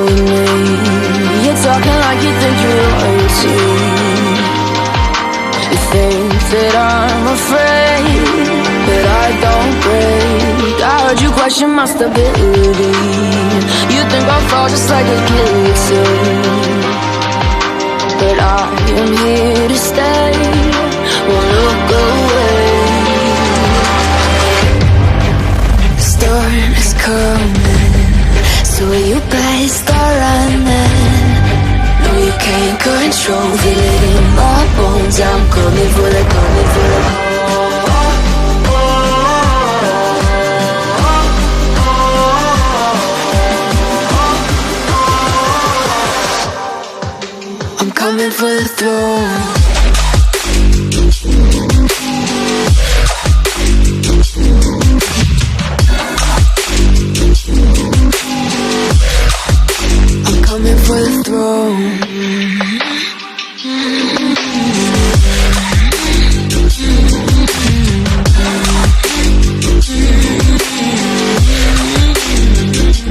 with me. You're talking like you think you're royalty. You think that I'm afraid, but I don't break. I heard you question my stability. You think I'll fall just like a guillotine, but I am here to stay. Won't look away. The storm is coming, so you better start running. No, you can't control, feel it in my bones. I'm coming for the, coming for the. I'm coming for the throne. I'm coming for the throne.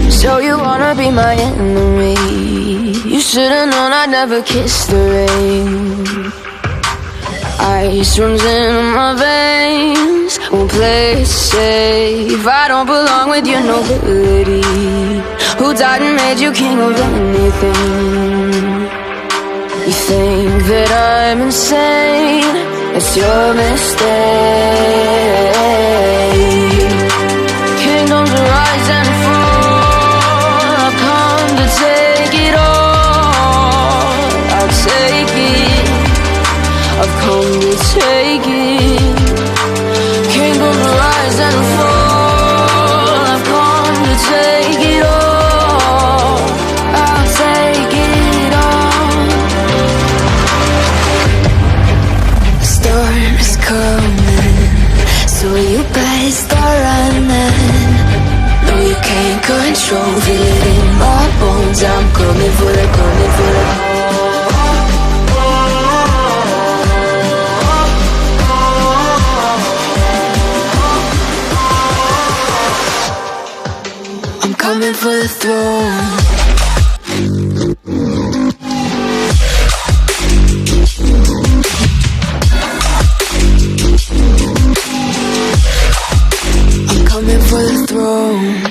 So you wanna be my enemy? You should've known I'd never kiss the rain. Ice runs in my veins, won't play it safe. I don't belong with your nobility. Who died and made you king of anything? You think that I'm insane? It's your mistake. Kingdoms rise and fall, I've come to take it all. I'll take it, I've come to take it. Kingdoms rise and fall, I've come to take it all. I'll take it all. The storm is coming, so you better start running. No, you can't control, feel it in my bones. I'm coming for the, coming for the. I'm coming for the throne. I'm coming for the throne.